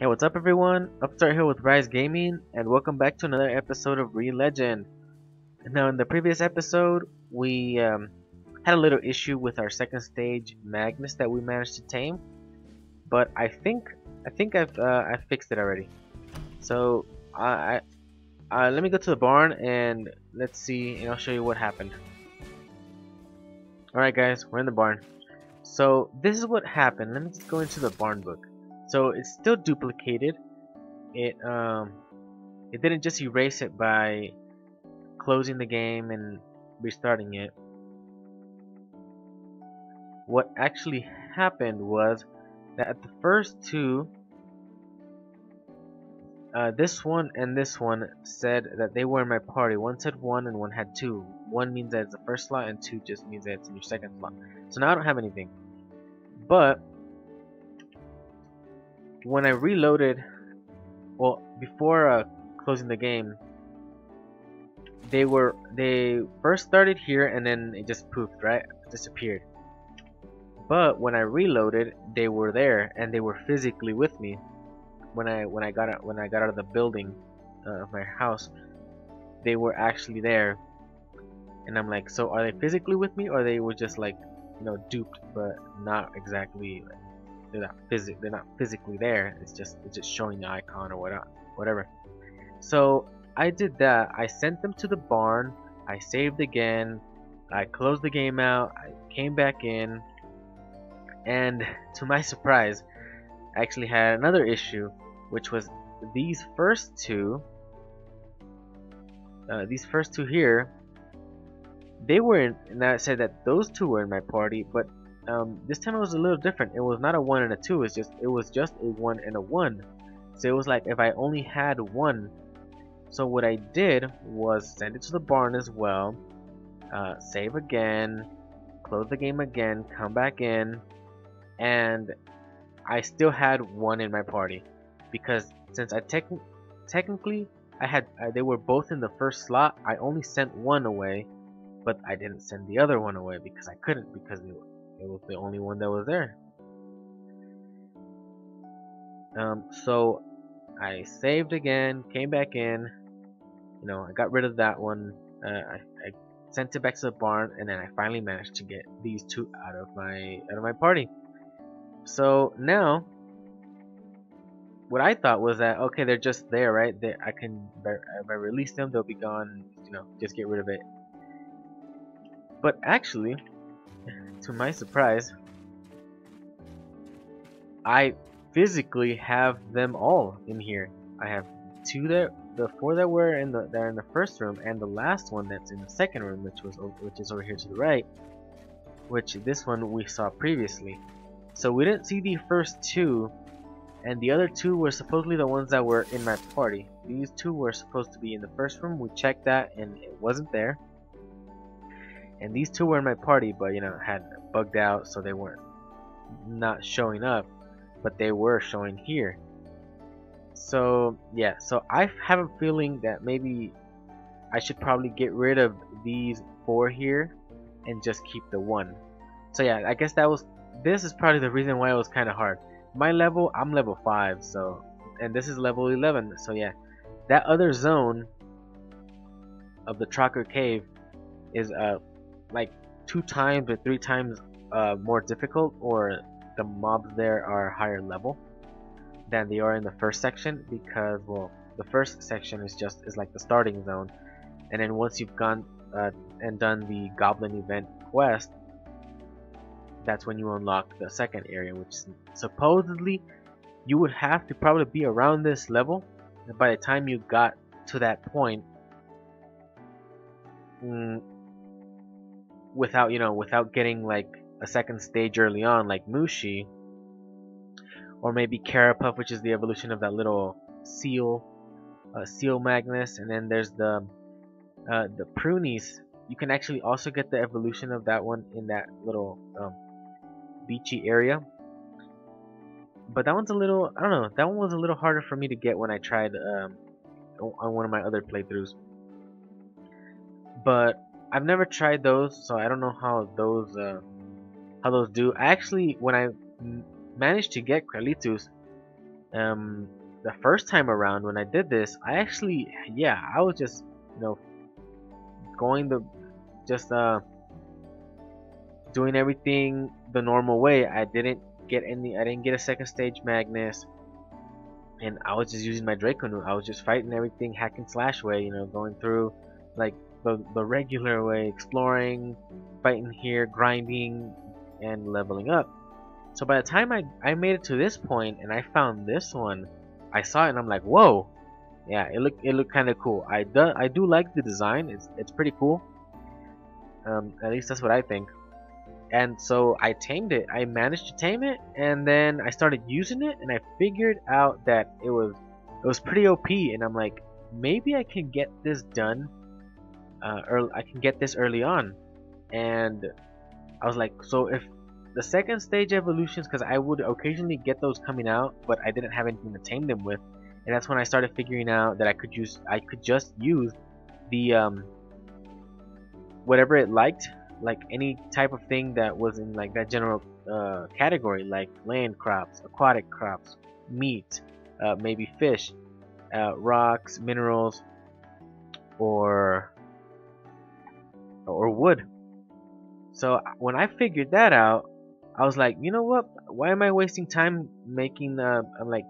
Hey, what's up everyone? Upstart here with Rise Gaming, and welcome back to another episode of Re-Legend. Now, in the previous episode, we had a little issue with our second stage Magnus that we managed to tame, but I fixed it already. So, let me go to the barn and let's see, and I'll show you what happened. All right, guys, we're in the barn. So this is what happened. Let me just go into the barn book. So it's still duplicated. It didn't just erase it by closing the game and restarting it. What actually happened was that at the first two, this one and this one said that they were in my party. One said 1 and one had 2. 1 means that it's the first slot and 2 just means that it's in your second slot. So now I don't have anything. But when I reloaded, well, before closing the game, they first started here and then it just poofed, right? Disappeared. But when I reloaded, they were there and they were physically with me. When I got out of the building of my house, they were actually there. And I'm like, so are they physically with me, or they were just like, duped, but not exactly? Like, they're not physically there. It's just showing the icon or whatever. So I did that. I sent them to the barn. I saved again. I closed the game out. I came back in, and to my surprise, I actually had another issue, which was these first two. These first two here, they were in, and I said that those two were in my party, but this time it was a little different. It was not a 1 and a 2. It was just a 1 and a 1. So it was like if I only had 1. So what I did was send it to the barn as well, save again, close the game again, come back in, and I still had 1 in my party, because since I technically I had they were both in the first slot. I only sent 1 away, but I didn't send the other one away because I couldn't, because it was the only one that was there. So I saved again, came back in. I got rid of that one. I sent it back to the barn, and then I finally managed to get these two out of my party. So now, what I thought was that, okay, they're just there, right? If I release them, they'll be gone. Just get rid of it. But actually, to my surprise, I physically have them all in here. I have 2 there, the 4 that were in the first room, and the last one that's in the second room, which is over here to the right, which this one we saw previously. So we didn't see the first 2, and the other 2 were supposedly the ones that were in my party. These 2 were supposed to be in the first room. We checked that and it wasn't there. And these 2 were in my party, but had bugged out, so they weren't not showing up, but they were showing here. So yeah, so I have a feeling that maybe I should probably get rid of these 4 here and just keep the 1. So yeah, I guess this is probably the reason why it was kind of hard. My level, I'm level 5, so, and this is level 11, so yeah, that other zone of the Trocker Cave is like 2 times or 3 times more difficult, or the mobs there are higher level than they are in the first section, because, well, the first section is like the starting zone, and then once you've gone and done the Goblin event quest, that's when you unlock the second area, which supposedly you would have to probably be around this level. And by the time you got to that point, without getting like a second stage early on, like Mushi, or maybe Carapuff, which is the evolution of that little seal Magnus, and then there's the Prunies. You can actually also get the evolution of that one in that little beachy area, but that one's a little, I don't know, that one was a little harder for me to get when I tried on one of my other playthroughs. But I've never tried those, so I don't know how those do. Actually, when I managed to get Kralitus, The first time around when I did this, I actually, yeah, I was just, you know, going the, just doing everything the normal way. I didn't get a second stage Magnus, and I was just using my Draco Newt. I was just fighting everything hack and slash way, you know, going through like the regular way, exploring, fighting here, grinding, and leveling up. So by the time I made it to this point and I found this one, I saw it and I'm like, whoa, yeah, it looked kind of cool. I do like the design. It's pretty cool. At least that's what I think. And so I tamed it. I managed to tame it, and then I started using it, and I figured out that it was pretty OP. And I'm like, maybe I can get this done, or I can get this early on. And I was like, so if the second stage evolutions, because I would occasionally get those coming out, but I didn't have anything to tame them with, and that's when I started figuring out that I could just use the whatever it liked, like any type of thing that was in like that general category, like land crops, aquatic crops, meat, maybe fish, rocks, minerals, or wood. So when I figured that out, I was like, you know what? Why am I wasting time making like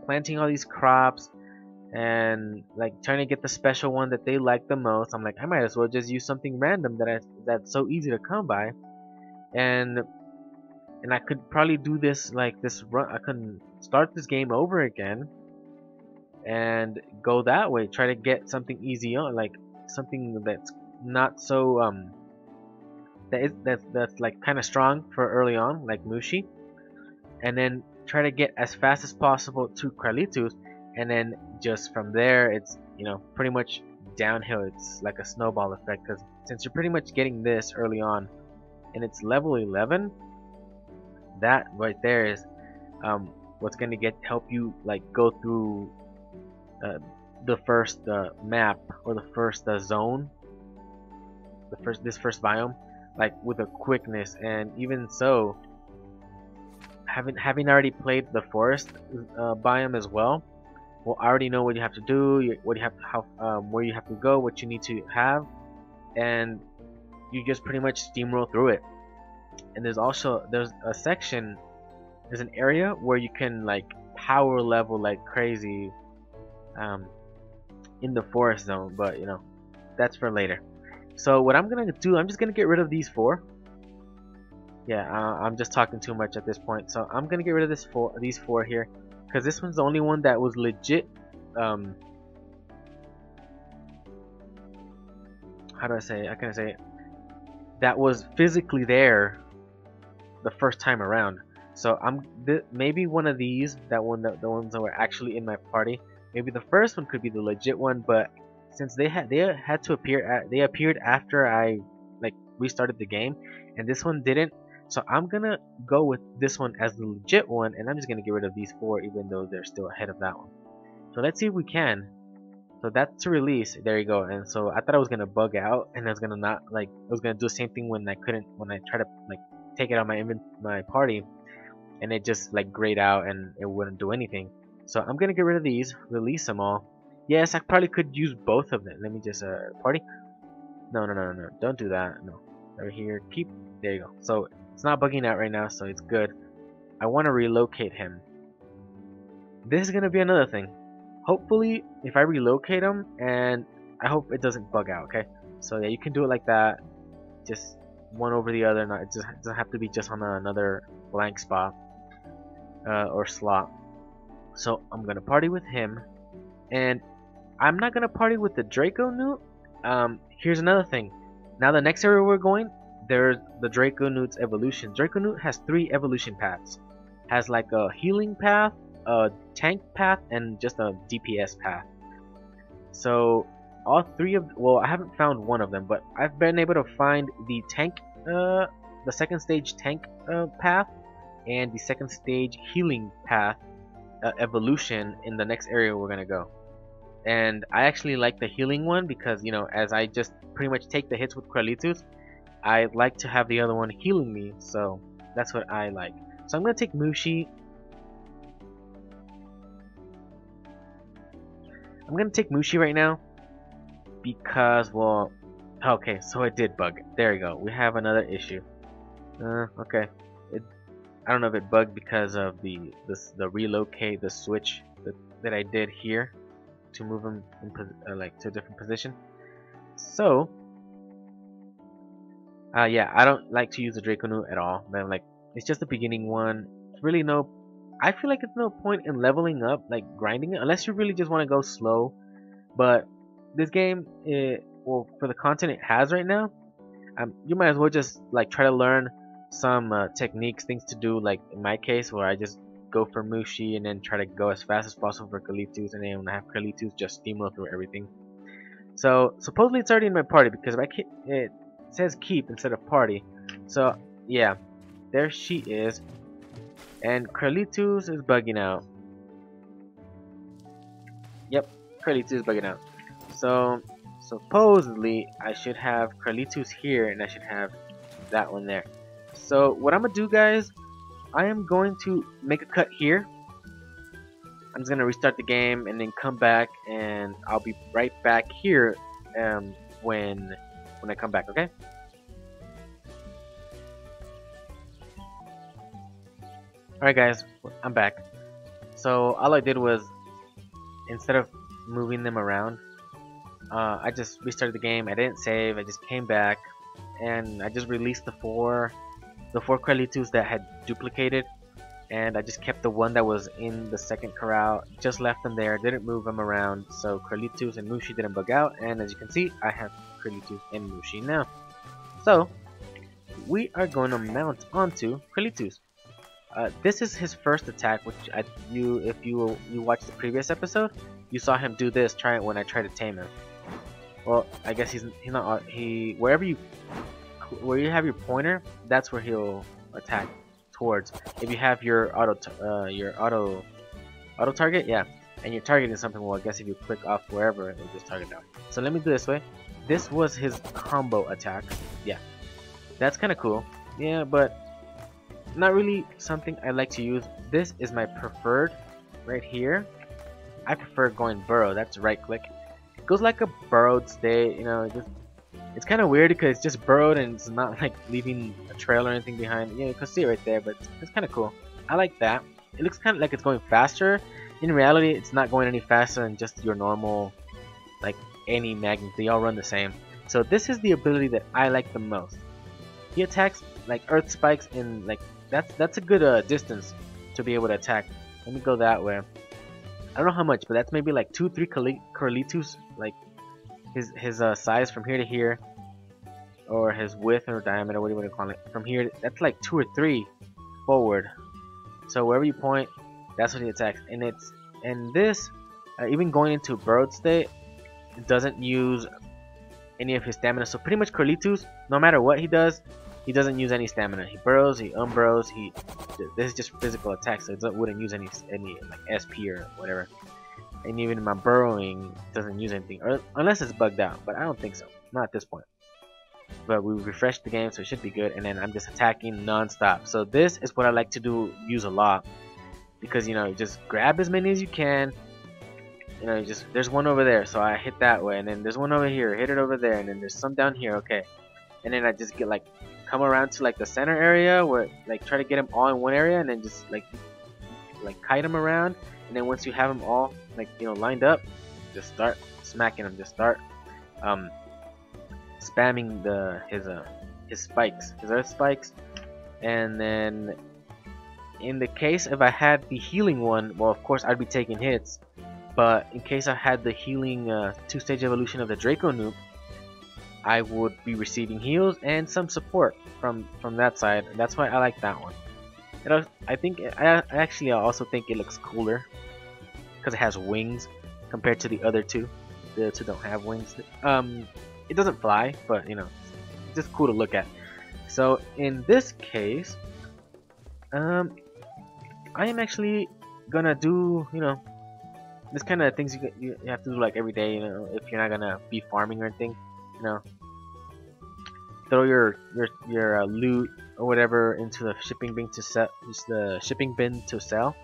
planting all these crops and like trying to get the special one that they like the most? I'm like, I might as well just use something random that's so easy to come by, and I could probably do this like this run. I can start this game over again and go that way. Try to get something easy on, like something that's not so that's like kind of strong for early on, like Mushi, and then try to get as fast as possible to Kralitus, and then just from there it's, you know, pretty much downhill. It's like a snowball effect, because since you're pretty much getting this early on and it's level 11, that right there is what's gonna help you like go through the first map, or the first zone, this first biome, like with a quickness. And even so, having already played the forest biome as well, well, I already know what you have to do, what you have to, where you have to go, what you need to have, and you just pretty much steamroll through it. And there's a section, there's an area where you can like power level like crazy in the forest zone, but you know, that's for later. So what I'm gonna do, I'm just gonna get rid of these 4. Yeah, I'm just talking too much at this point. So I'm gonna get rid of these four here, because this one's the only one that was legit. How do I say? How can I say it? That was physically there the first time around. So maybe one of these, the ones that were actually in my party. Maybe the first one could be the legit one, but since they had to appear, they appeared after I like restarted the game, and this one didn't. So I'm gonna go with this one as the legit one, and I'm just gonna get rid of these 4, even though they're still ahead of that one. So let's see if we can. So that's to release. There you go. And so I thought I was gonna bug out, and I was gonna not like I was gonna do the same thing when I tried to like take it out my party, and it just like grayed out and it wouldn't do anything. So I'm gonna get rid of these, release them all. Yes, I probably could use both of them. Let me just party. No, don't do that. No, over here, keep. There you go. So it's not bugging out right now, so it's good. I want to relocate him. This is gonna be another thing. Hopefully, if I relocate him, and I hope it doesn't bug out. Okay, so yeah, you can do it like that, just one over the other. It doesn't have to be just on another blank spot or slot. So I'm gonna party with him, and I'm not gonna party with the Draco Newt. Here's another thing. Now the next area we're going, there's the Draco Newt's evolution. Draco Newt has 3 evolution paths. Has like a healing path, a tank path, and just a DPS path. So all 3 of, well, I haven't found one of them, but I've been able to find the tank, the second stage tank path, and the second stage healing path evolution in the next area we're gonna go. And I actually like the healing one because, you know, as I just pretty much take the hits with Kralitus, I like to have the other one healing me, so that's what I like. So I'm gonna take Mushi, I'm gonna take Mushi right now because, well, okay, so it did bug. There we go. We have another issue. Okay. I don't know if it bugged because of the relocate, the switch that I did here to move him in, like to a different position. So, yeah, I don't like to use the Draco Newt at all. Man, like it's just the beginning one. It's really no. I feel like it's no point in leveling up, like grinding it, unless you really just want to go slow. But this game, well, for the content it has right now, you might as well just like try to learn some techniques, things to do. Like in my case, where I just go for Mushi and then try to go as fast as possible for Kalitus, and then when I have Kalitus, just steamroll through everything. So supposedly it's already in my party because if I keep, it says keep instead of party. So yeah, there she is, and Kalitus is bugging out. Yep, Kalitus is bugging out. So supposedly I should have Kalitus here, and I should have that one there. So what I'm gonna do, guys, I am going to make a cut here. I'm just gonna restart the game and then come back, and I'll be right back here when I come back. Okay. Alright, guys, I'm back. So all I did was, instead of moving them around, I just restarted the game. I didn't save. I just came back, and I just released the four Kralitus that had duplicated, and I just kept the one that was in the second corral. Just left them there. Didn't move them around. So Kralitus and Mushi didn't bug out, and as you can see, I have Kralitus and Mushi now. So we are going to mount onto Kralitus. This is his first attack, which if you watched the previous episode, you saw him do this. Try it when I tried to tame him. Well, I guess he's not. Where you have your pointer, that's where he'll attack towards. If you have your auto target, yeah, and you're targeting something, well, I guess if you click off wherever, it'll just target down. So let me do this way. This was his combo attack. Yeah, that's kind of cool. Yeah, but not really something I like to use. This is my preferred right here. I prefer going burrow. That's right click. It goes like a burrowed state, you know. It's kind of weird because it's just burrowed and it's not like leaving a trail or anything behind. You can see it right there, but it's kind of cool. I like that. It looks kind of like it's going faster. In reality, it's not going any faster than just your normal, like any Magnus. They all run the same. So this is the ability that I like the most. He attacks like earth spikes in like that's a good distance to be able to attack. Let me go that way. I don't know how much, but that's maybe like 2-3 Kralitus, like his size from here to here, or his width or diameter, what do you want to call it, from here. That's like 2 or 3 forward. So wherever you point, that's what he attacks. And this even going into burrowed state, it doesn't use any of his stamina. So pretty much Kralitus, no matter what he does, he doesn't use any stamina. He burrows, he unburrows, this is just physical attacks, so it wouldn't use any like SP or whatever. And even my burrowing doesn't use anything, or unless it's bugged out, but I don't think so, not at this point. But we refreshed the game, so it should be good. And then I'm just attacking non-stop. So this is what I like to use a lot, because you know, you just grab as many as you can. You know, there's one over there, so I hit that way, and then there's one over here, hit it over there, and then there's some down here. Okay, and then I just get like come around to like the center area, where like try to get them all in one area, and then just like kite them around. And then once you have them all like, you know, lined up, just start smacking them. Just start spamming his spikes, his earth spikes. And then in the case if I had the healing one, well, of course I'd be taking hits. But in case I had the healing 2-stage evolution of the Draco Newt, I would be receiving heals and some support from that side. That's why I like that one. And I also think it looks cooler because it has wings compared to the other two. The two don't have wings. It doesn't fly, but you know, it's just cool to look at. So in this case, I am actually gonna do, you know, this kind of things you have to do like every day. You know, if you're not gonna be farming or anything, you know, throw your loot or whatever into the shipping bin to sell,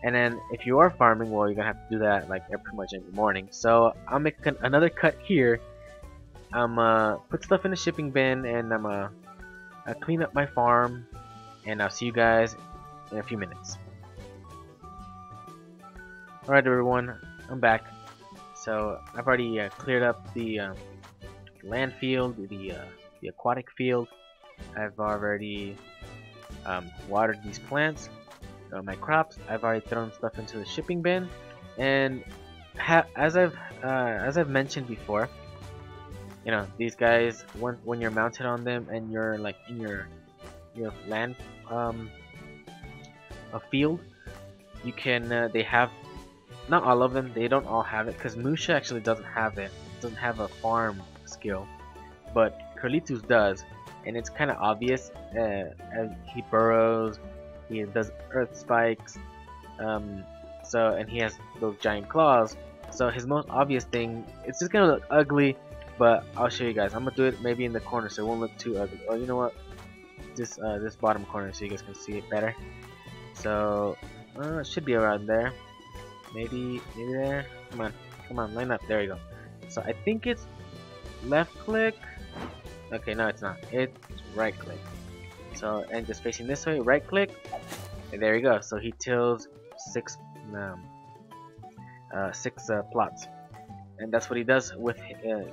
And then if you are farming, well, you're gonna have to do that like pretty much every morning. So I'll make another cut here. I'm put stuff in the shipping bin, and I'm clean up my farm, and I'll see you guys in a few minutes. Alright everyone, I'm back. So I've already cleared up the land field, the aquatic field. I've already watered these plants, my crops. I've already thrown stuff into the shipping bin, and as I've mentioned before, you know, these guys, when you're mounted on them and you're like in your land a field, you can they have, not all of them, they don't all have it, because Musha actually doesn't have it. Doesn't have a farm skill, but Carlitos does, and it's kind of obvious. As he burrows, he does earth spikes, and he has those giant claws. So his most obvious thing, it's just gonna look ugly, but I'll show you guys. I'm gonna do it maybe in the corner so it won't look too ugly. Oh, you know what? This bottom corner so you guys can see it better. So it should be around there. Maybe there. Come on, line up. There you go. So I think it's left click. Okay, no, it's not. It's right click. So, and just facing this way, right click, and there you go. So he tills six plots, and that's what he does with.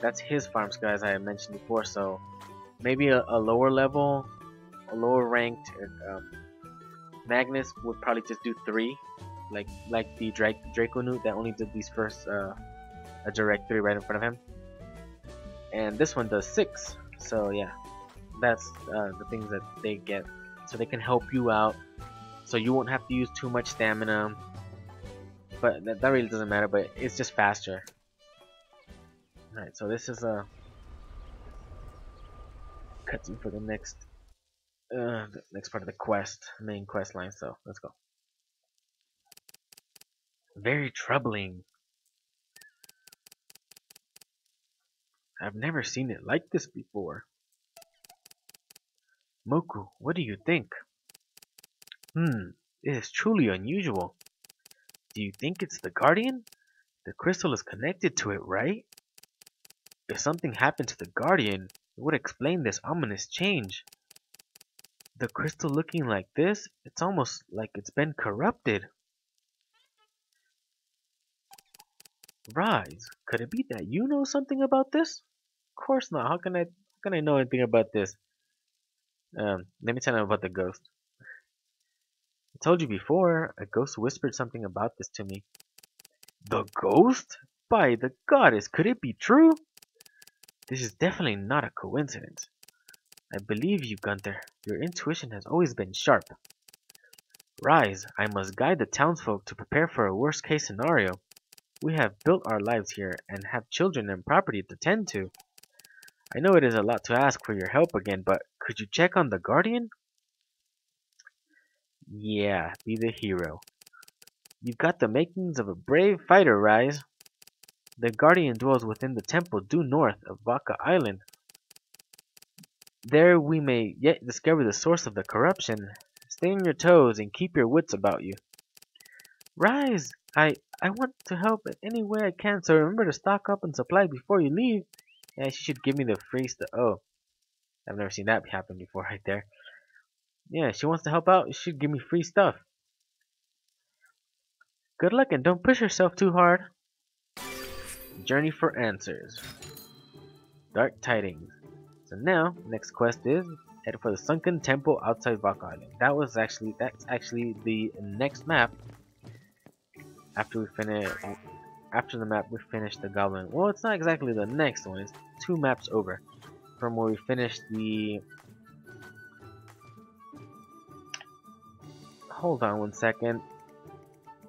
That's his farms, guys. I mentioned before. So maybe a lower level, a lower ranked Magnus would probably just do 3. Like the Draco Newt that only did these first a direct 3 right in front of him, and this one does 6. So yeah, that's the things that they get, so they can help you out, so you won't have to use too much stamina. But that really doesn't matter. But it's just faster. All right, so this is a cutscene for the next part of the quest, main quest line. So let's go. Very troubling. I've never seen it like this before. Moku, what do you think? It is truly unusual. Do you think it's the Guardian? The crystal is connected to it, right? If something happened to the Guardian, it would explain this ominous change. The crystal looking like this, it's almost like it's been corrupted. Rise, could it be that you know something about this? Of course not. How can I know anything about this? Let me tell you about the ghost. I told you before, a ghost whispered something about this to me. The ghost? By the goddess, could it be true? This is definitely not a coincidence. I believe you, Gunther. Your intuition has always been sharp. Rise, I must guide the townsfolk to prepare for a worst-case scenario. We have built our lives here and have children and property to tend to. I know it is a lot to ask for your help again, but could you check on the Guardian? Yeah, be the hero. You've got the makings of a brave fighter, Rise. The Guardian dwells within the temple due north of Vokka Island. There we may yet discover the source of the corruption. Stay on your toes and keep your wits about you. Rise! I want to help in any way I can, so remember to stock up on supplies before you leave. Yeah, she should give me the free stuff. Oh, I've never seen that happen before right there. Yeah, she wants to help out. She should give me free stuff. Good luck and don't push yourself too hard. Journey for answers. Dark tidings. So now, next quest is head for the Sunken Temple outside Vokka Island. That's actually the next map. After the map we finish the Goblin. Well, it's not exactly the next one. It's 2 maps over from where we finished the. Hold on one second.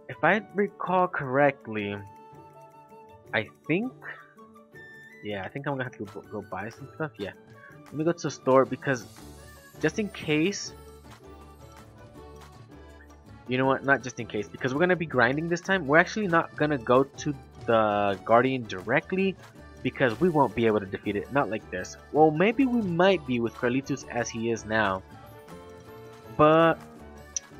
If I recall correctly, I think I'm gonna have to go buy some stuff. Yeah, let me go to the store because just in case. You know what? Not just in case, because we're gonna be grinding this time. We're actually not gonna go to the Guardian directly because we won't be able to defeat it. Not like this. Well, maybe we might be with Carlitos as he is now, but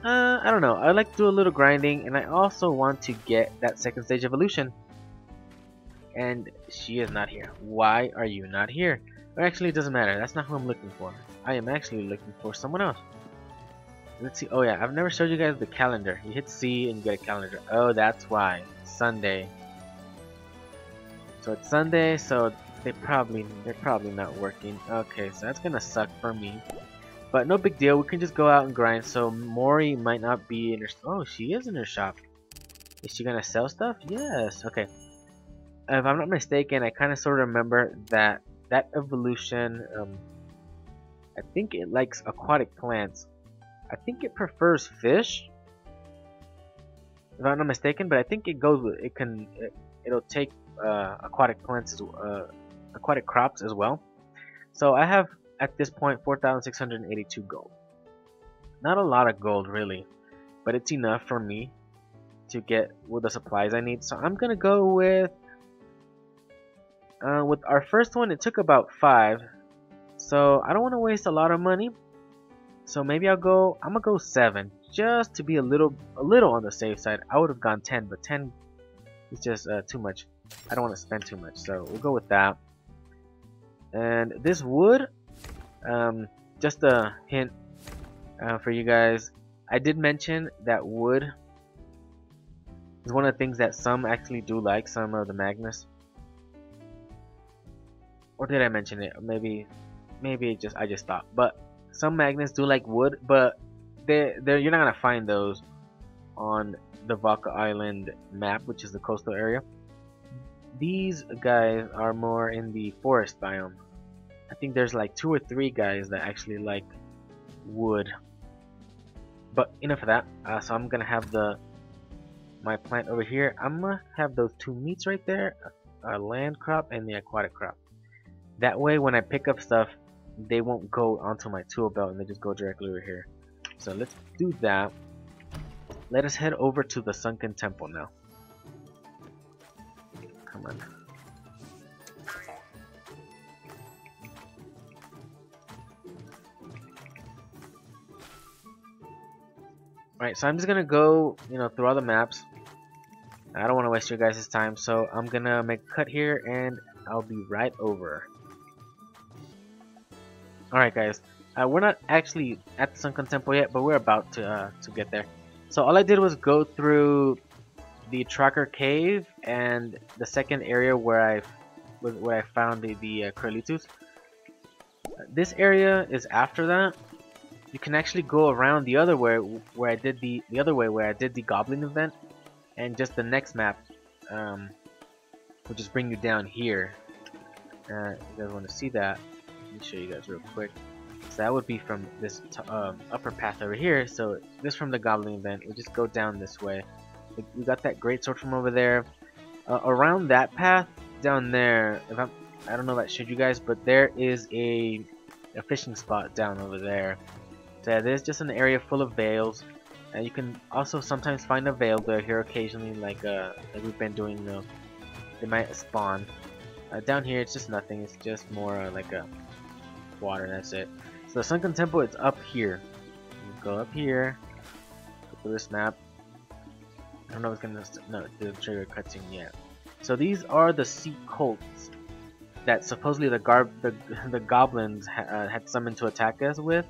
I don't know. I like to do a little grinding, and I also want to get that second stage evolution. And she is not here. Why are you not here? Or actually, it doesn't matter. That's not who I'm looking for. I am actually looking for someone else. Let's see. Oh yeah, I've never showed you guys the calendar. You hit C and you get a calendar. Oh, that's why. Sunday. So it's Sunday, so they're probably not working. Okay, so that's gonna suck for me. But no big deal. We can just go out and grind. So Mori might not be in her. Oh, she is in her shop. Is she gonna sell stuff? Yes. Okay. If I'm not mistaken, I kind of sort of remember that evolution. I think it likes aquatic plants. I think it prefers fish, if I'm not mistaken. But I think it goes with it. It'll take aquatic plants, aquatic crops as well. So I have at this point 4,682 gold. Not a lot of gold really, but it's enough for me to get with the supplies I need. So I'm gonna go with our first one. It took about 5, so I don't want to waste a lot of money. So maybe I'm gonna go 7, just to be a little on the safe side. I would have gone 10, but 10 is just too much. I don't want to spend too much, so we'll go with that. And this wood, just a hint for you guys. I did mention that wood is one of the things that some actually do like, some of the Magnus. Or did I mention it? Maybe I just thought. But some Magnus do like wood, but you're not gonna find those on the Vokka Island map, which is the coastal area. These guys are more in the forest biome. I think there's like 2 or 3 guys that actually like wood. But enough of that. So I'm gonna have my plant over here. I'm gonna have those 2 meats right there, a land crop and the aquatic crop. That way, when I pick up stuff, they won't go onto my tool belt and they just go directly over here. So let's do that. Let us head over to the Sunken temple now. Come on. Alright, so I'm just gonna go, through all the maps. I don't want to waste your guys' time, so I'm gonna make a cut here and I'll be right over. Alright guys, we're not actually at the Sunken temple yet, but we're about to get there. So all I did was go through the tracker cave and the second area where I found the Kralitus. This area is after that. You can actually go around the other way where I did the goblin event, and just the next map will just bring you down here. If you guys want to see that, let me show you guys real quick. So that would be from this upper path over here. So this from the goblin event, we just go down this way. We got that great sword from over there. Around that path down there, I don't know if I showed you guys, but there is a fishing spot down over there. So yeah, there's just an area full of veils, and you can also sometimes find a veil there here occasionally, like we've been doing. They might spawn. Down here, it's just nothing. It's just more like a water. That's it. So the Sunken temple, it's up here. You go up here. Go through this map. I don't know if it's gonna the trigger cutscene yet. So these are the sea cults that supposedly the goblins had summoned to attack us with.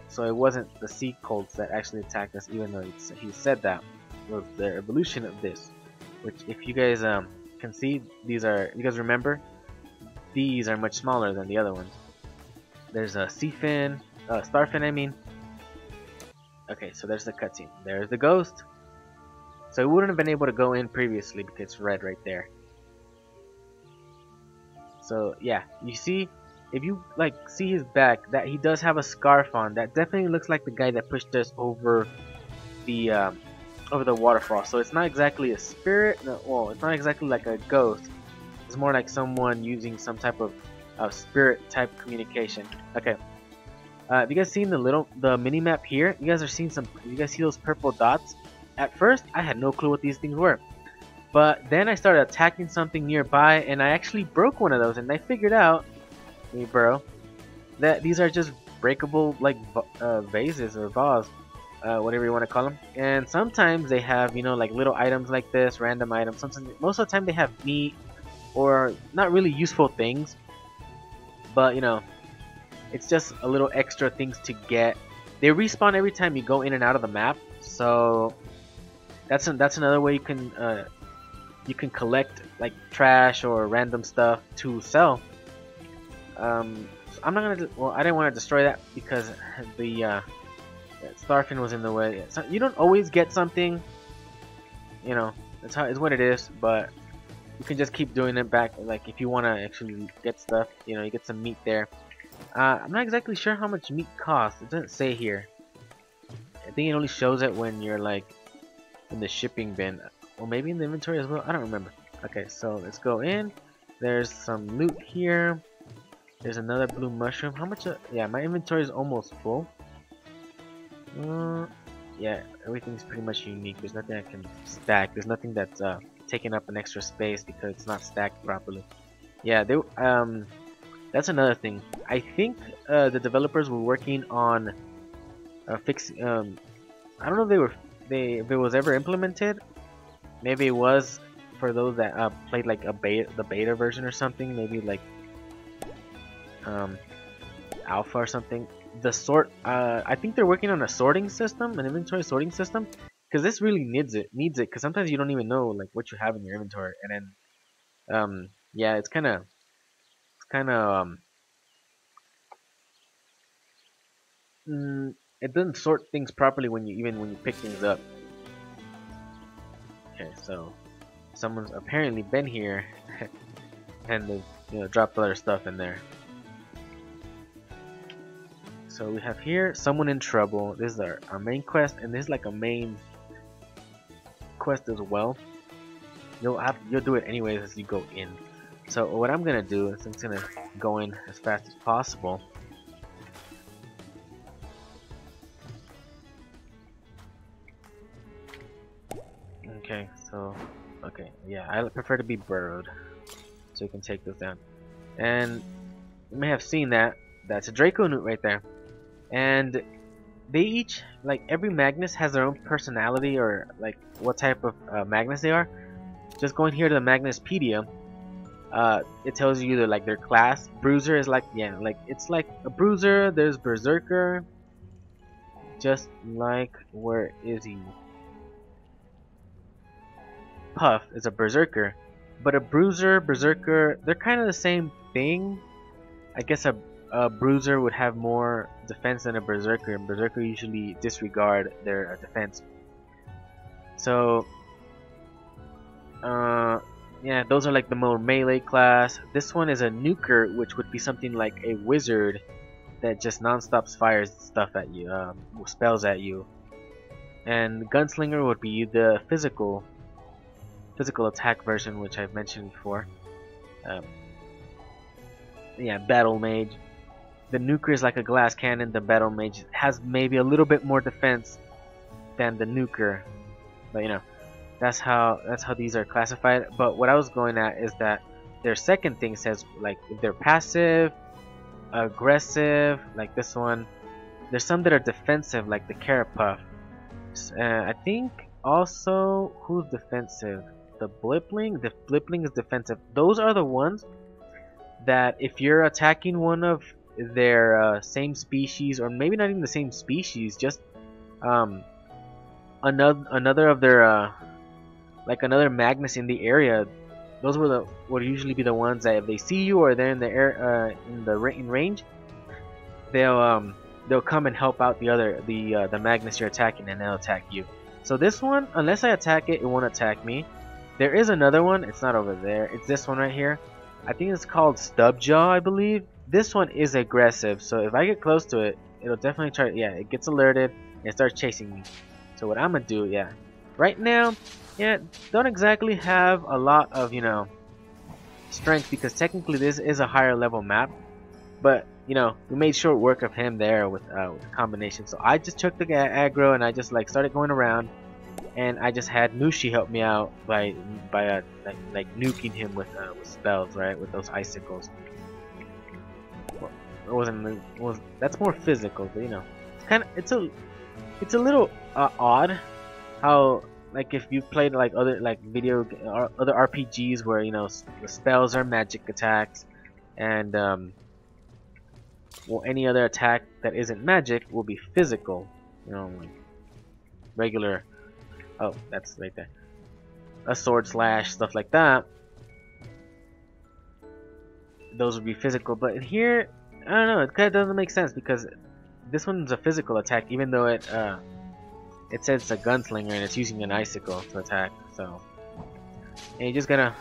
So it wasn't the sea cults that actually attacked us, even though he said that was the evolution of this. Which, if you guys can see, these are, you guys remember, these are much smaller than the other ones. There's a starfin, I mean. Okay, so there's the cutscene. There's the ghost. So we wouldn't have been able to go in previously because it's red right there. So yeah, you see, if you see his back, that he does have a scarf on. That definitely looks like the guy that pushed us over the waterfall. So it's not exactly a spirit. No, well, it's not exactly like a ghost. It's more like someone using some type of spirit type communication. Okay. Have you guys seen the mini map here? You guys see those purple dots? At first, I had no clue what these things were. But then I started attacking something nearby, and I actually broke one of those, and I figured out, that these are just breakable vases or vase. whatever you want to call them. And sometimes they have, you know, like little items like this, random items. Sometimes, most of the time, they have meat or not really useful things, but you know, it's just a little extra things to get. They respawn every time you go in and out of the map, so that's another way you can collect like trash or random stuff to sell. I'm not gonna. Well, I didn't want to destroy that because the starfin was in the way. So you don't always get something. You know, it's what it is. But you can just keep doing it back. Like if you want to actually get stuff, you know, you get some meat there. I'm not exactly sure how much meat costs. It doesn't say here. I think it only shows it when you're like in the shipping bin, or maybe in the inventory as well. I don't remember. Okay, so let's go in. There's some loot here. There's another blue mushroom. How much? Yeah, my inventory is almost full. Yeah, everything's pretty much unique. There's nothing I can stack. There's nothing that's taking up an extra space because it's not stacked properly. Yeah, that's another thing. I think the developers were working on fixing. I don't know if if it was ever implemented. Maybe it was for those that played like the beta version or something. Maybe like alpha or something. The I think they're working on a sorting system, an inventory sorting system, because this really needs it. Because sometimes you don't even know like what you have in your inventory, and then yeah, it's kind of it doesn't sort things properly when you pick things up. Okay, so someone's apparently been here and they've dropped other stuff in there. So we have here someone in trouble. This is our main quest, and this is like a main quest as well. You'll do it anyways as you go in. So what I'm gonna do is I'm gonna go in as fast as possible. Okay, so yeah, I prefer to be burrowed, so you can take this down. And you may have seen that's a Draco newt right there. And they each, like every Magnus has their own personality or like what type of Magnus they are. Just going here to the Magnuspedia, it tells you their class. Bruiser is like, yeah, like it's like a bruiser. There's berserker. Just like, where is he? Puff is a berserker, but a bruiser, berserker, they're kind of the same thing. I guess a bruiser would have more defense than a berserker, and berserker usually disregard their defense. So yeah, those are like the more melee class. This one is a nuker, which would be something like a wizard that just non-stop fires stuff at you, spells at you. And gunslinger would be the physical attack version, which I've mentioned before. Yeah, battle mage. The nuker is like a glass cannon. The battle mage has maybe a little bit more defense than the nuker, but you know, that's how these are classified. But what I was going at is that their second thing says like if they're passive, aggressive, like this one. There's some that are defensive, like the Carapuff. I think also who's defensive? The Blipling. The Blipling is defensive. Those are the ones that if you're attacking one of their same species, or maybe not even the same species, just another of their like another Magnus in the area, those would usually be the ones that if they see you or they're in the air in range, they'll come and help out the Magnus you're attacking, and they'll attack you. So this one, unless I attack it, it won't attack me. There is another one. It's not over there. It's this one right here. I think it's called Stubjaw, I believe. This one is aggressive, so if I get close to it, it'll definitely try. Yeah, it gets alerted and it starts chasing me. So what I'm gonna do, yeah, right now, yeah, don't exactly have a lot of strength, because technically this is a higher level map, but we made short work of him there with the combination. So I just took the aggro and I just like started going around, and I just had Nushi help me out by nuking him with spells, right, with those icicles. Well, that's more physical, but it's It's a little odd how, like, if you played like other like or other RPGs where you know the spells are magic attacks, and well, any other attack that isn't magic will be physical. You know, like regular. Oh, that's right there. A sword slash, stuff like that. Those would be physical, but in here, I don't know. It kind of doesn't make sense because this one's a physical attack, even though it says it's a gunslinger and it's using an icicle to attack. So, and you just gotta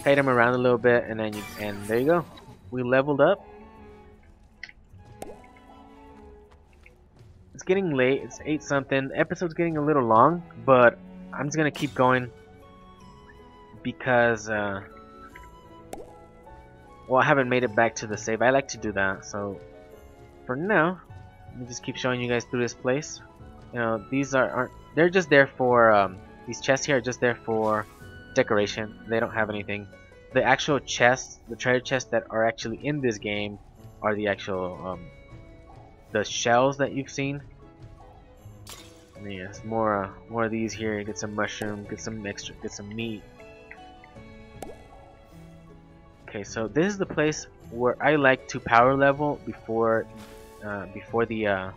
kite him around a little bit, and then there you go. We leveled up. It's getting late. It's 8 something. The episode's getting a little long, but I'm just gonna keep going because well, I haven't made it back to the save. I like to do that. So for now, let me just keep showing you guys through this place. You know, these they're just there for these chests here are just there for decoration. They don't have anything. The actual chests, the treasure chests that are actually in this game, are the actual the shells that you've seen. And yes, more of these here. Get some mushroom, get some meat. Okay, so this is the place where I like to power level before the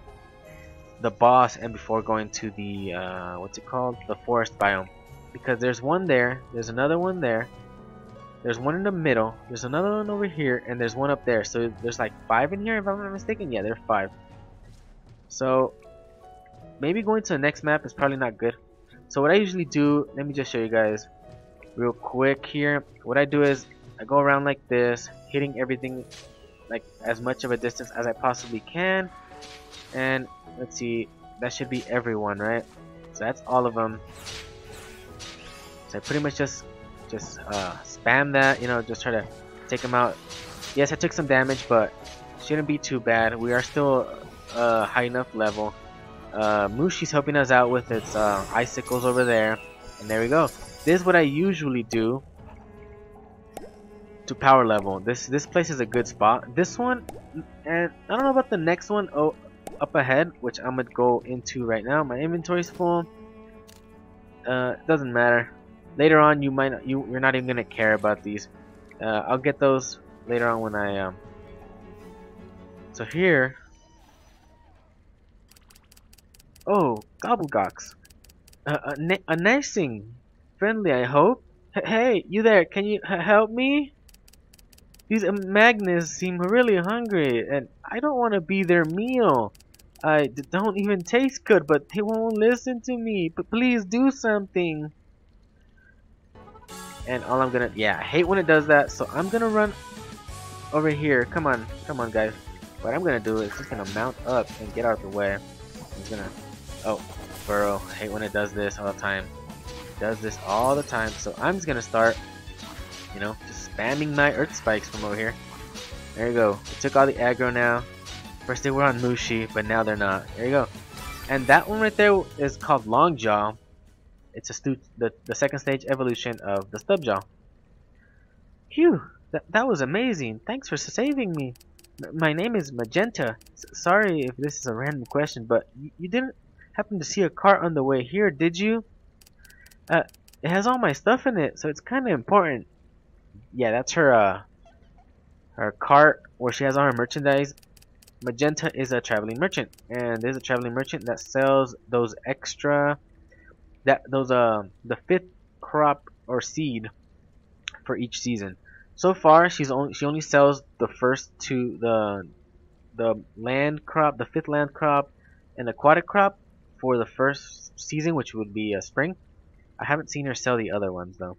boss and before going to the what's it called, the forest biome, because there's one there, there's another one there, there's one in the middle, there's another one over here, and there's one up there. So there's like 5 in here if I'm not mistaken. Yeah, there are 5. So maybe going to the next map is probably not good. So what I usually do, let me just show you guys real quick here. What I do is I go around like this, hitting everything like as much of a distance as I possibly can. And let's see, that should be everyone, right? So that's all of them. So I pretty much just spam that, you know, just try to take them out. Yes, I took some damage, but shouldn't be too bad. We are still high enough level. Mushi's helping us out with its icicles over there, and there we go. This is what I usually do to power level. This place is a good spot. This one, and I don't know about the next one. Oh, up ahead, which I'm gonna go into right now. My inventory's full. Doesn't matter. Later on, you're not even gonna care about these. I'll get those later on when I So here. Oh, Gobblegocks. A nice thing. Friendly, I hope. Hey, you there? Can you help me? These Magnus seem really hungry, and I don't want to be their meal. I don't even taste good, but they won't listen to me. But please do something. And all I'm gonna, yeah, I hate when it does that. So I'm gonna run over here. Come on, guys. What I'm gonna do is just gonna mount up and get out of the way. I'm just gonna, oh, burrow. I hate when it does this all the time. It does this all the time. So I'm just gonna start, you know, just spamming my earth spikes from over here. There you go. We took all the aggro now. First they were on Mushi, but now they're not. There you go. And that one right there is called Longjaw. It's the second stage evolution of the Stubjaw. Phew, that was amazing. Thanks for saving me. My name is Magenta. Sorry if this is a random question, but you didn't happen to see a cart on the way here, did you? It has all my stuff in it, so it's kind of important. Yeah, that's her cart where she has all her merchandise. Magenta is a traveling merchant, and there's a traveling merchant that sells those extra, the 5th crop or seed for each season. So far, she only sells the first 2, the land crop, the 5th land crop, and aquatic crop for the first season, which would be spring. I haven't seen her sell the other ones though.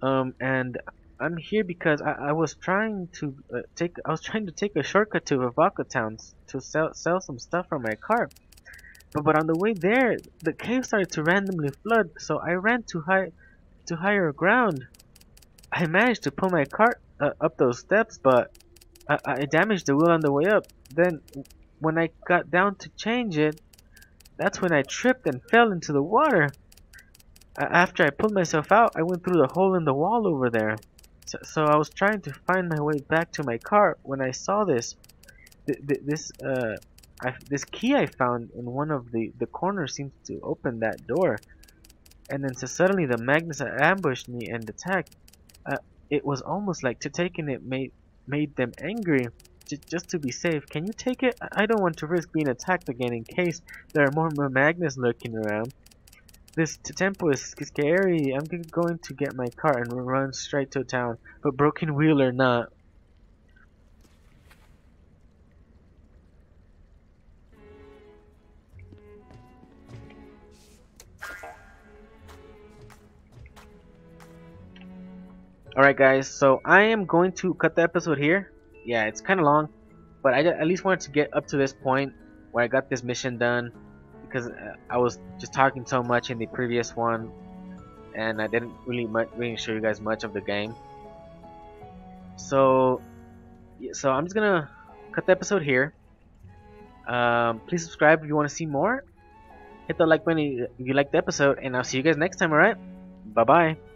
And I'm here because I was trying to take a shortcut to Vokka Town to sell some stuff from my cart. But on the way there, the cave started to randomly flood, so I ran to higher ground. I managed to pull my cart up those steps, but I damaged the wheel on the way up. Then, when I got down to change it, that's when I tripped and fell into the water. After I pulled myself out, I went through the hole in the wall over there. So I was trying to find my way back to my car when I saw this. this key I found in one of the corners seems to open that door. And then so suddenly the Magnus ambushed me and attacked. It was almost like to taking it made them angry. Just to be safe, can you take it? I don't want to risk being attacked again in case there are more Magnus lurking around. This temple is scary. I'm going to get my car and run straight to town, but broken wheel or not. Alright guys, so I am going to cut the episode here. Yeah, it's kind of long, but I at least wanted to get up to this point where I got this mission done, because I was just talking so much in the previous one and I didn't really show you guys much of the game. So I'm just gonna cut the episode here. Please subscribe if you want to see more. Hit the like button if you liked the episode, and I'll see you guys next time. Alright, bye bye.